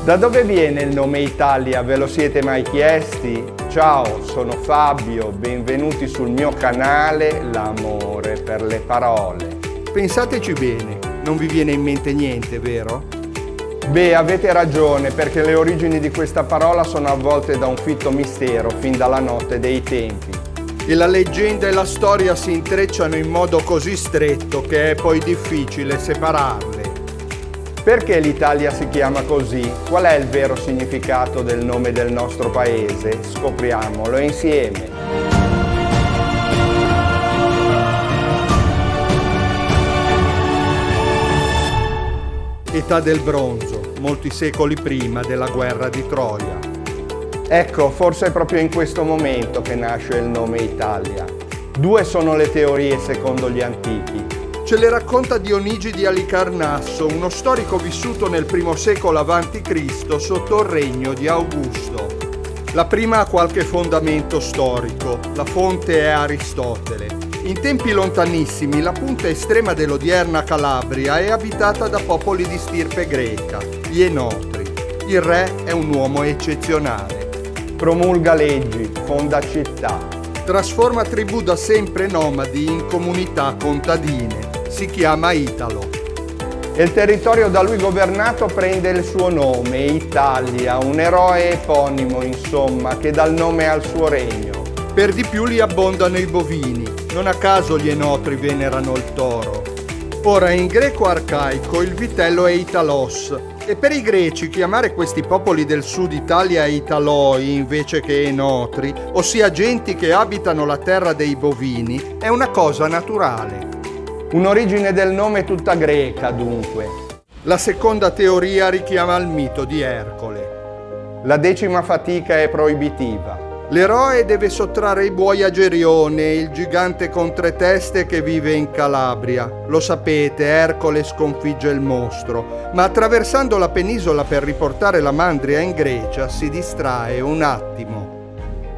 Da dove viene il nome Italia? Ve lo siete mai chiesti? Ciao, sono Fabio, benvenuti sul mio canale L'amore per le parole. Pensateci bene, non vi viene in mente niente, vero? Beh, avete ragione, perché le origini di questa parola sono avvolte da un fitto mistero fin dalla notte dei tempi. E la leggenda e la storia si intrecciano in modo così stretto che è poi difficile separarle. Perché l'Italia si chiama così? Qual è il vero significato del nome del nostro paese? Scopriamolo insieme. Età del bronzo, molti secoli prima della guerra di Troia. Ecco, forse è proprio in questo momento che nasce il nome Italia. Due sono le teorie secondo gli antichi. Ce le racconta Dionigi di Alicarnasso, uno storico vissuto nel I secolo a.C. sotto il regno di Augusto. La prima ha qualche fondamento storico, la fonte è Aristotele. In tempi lontanissimi la punta estrema dell'odierna Calabria è abitata da popoli di stirpe greca, gli Enotri. Il re è un uomo eccezionale. Promulga leggi, fonda città. Trasforma tribù da sempre nomadi in comunità contadine. Si chiama Italo. E il territorio da lui governato prende il suo nome, Italia, un eroe eponimo, insomma, che dà il nome al suo regno. Per di più li abbondano i bovini. Non a caso gli Enotri venerano il toro. Ora, in greco arcaico il vitello è Italos, e per i greci chiamare questi popoli del sud Italia Italoi invece che Enotri, ossia genti che abitano la terra dei bovini, è una cosa naturale. Un'origine del nome tutta greca, dunque. La seconda teoria richiama al mito di Ercole. La 10ª fatica è proibitiva. L'eroe deve sottrarre i buoi a Gerione, il gigante con 3 teste che vive in Calabria. Lo sapete, Ercole sconfigge il mostro, ma attraversando la penisola per riportare la mandria in Grecia si distrae un attimo.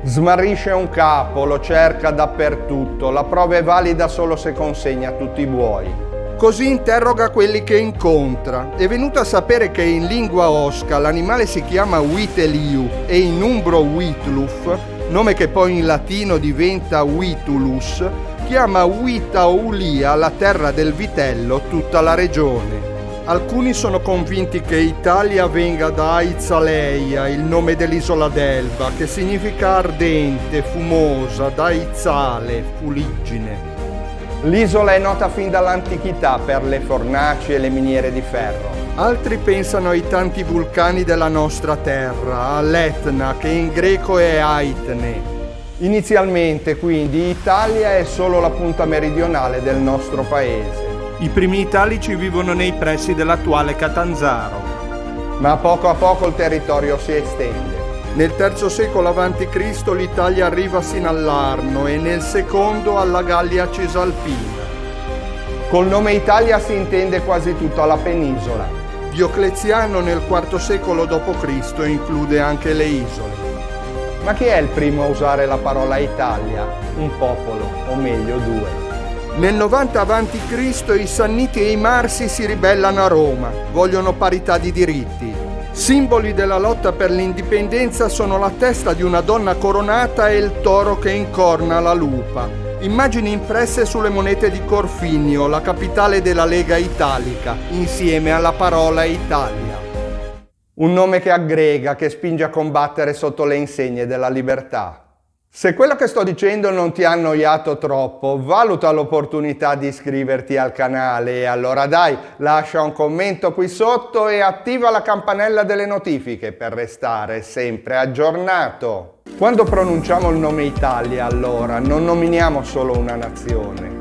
Smarrisce un capo, lo cerca dappertutto, la prova è valida solo se consegna tutti i buoi. Così interroga quelli che incontra. È venuto a sapere che in lingua osca l'animale si chiama Viteliu e in umbro Witluf, nome che poi in latino diventa Vitulus, chiama Vitaulia, la terra del vitello, tutta la regione. Alcuni sono convinti che Italia venga da Aizaleia, il nome dell'isola d'Elba, che significa ardente, fumosa, da Aizale, fuliggine. L'isola è nota fin dall'antichità per le fornaci e le miniere di ferro. Altri pensano ai tanti vulcani della nostra terra, all'Etna, che in greco è Aitne. Inizialmente, quindi, Italia è solo la punta meridionale del nostro paese. I primi italici vivono nei pressi dell'attuale Catanzaro. Ma a poco il territorio si estende. Nel III secolo a.C. l'Italia arriva sino all'Arno e nel secondo alla Gallia Cisalpina. Col nome Italia si intende quasi tutta la penisola. Diocleziano nel IV secolo d.C. include anche le isole. Ma chi è il primo a usare la parola Italia? Un popolo, o meglio 2. Nel 90 a.C. i Sanniti e i Marsi si ribellano a Roma, vogliono parità di diritti. Simboli della lotta per l'indipendenza sono la testa di una donna coronata e il toro che incorna la lupa. Immagini impresse sulle monete di Corfinio, la capitale della Lega Italica, insieme alla parola Italia. Un nome che aggrega, che spinge a combattere sotto le insegne della libertà. Se quello che sto dicendo non ti ha annoiato troppo, valuta l'opportunità di iscriverti al canale e allora dai, lascia un commento qui sotto e attiva la campanella delle notifiche per restare sempre aggiornato. Quando pronunciamo il nome Italia, allora, non nominiamo solo una nazione.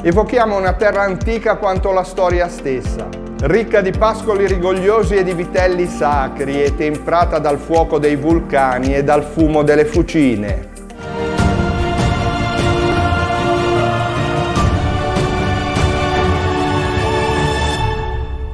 Evochiamo una terra antica quanto la storia stessa, ricca di pascoli rigogliosi e di vitelli sacri e temprata dal fuoco dei vulcani e dal fumo delle fucine.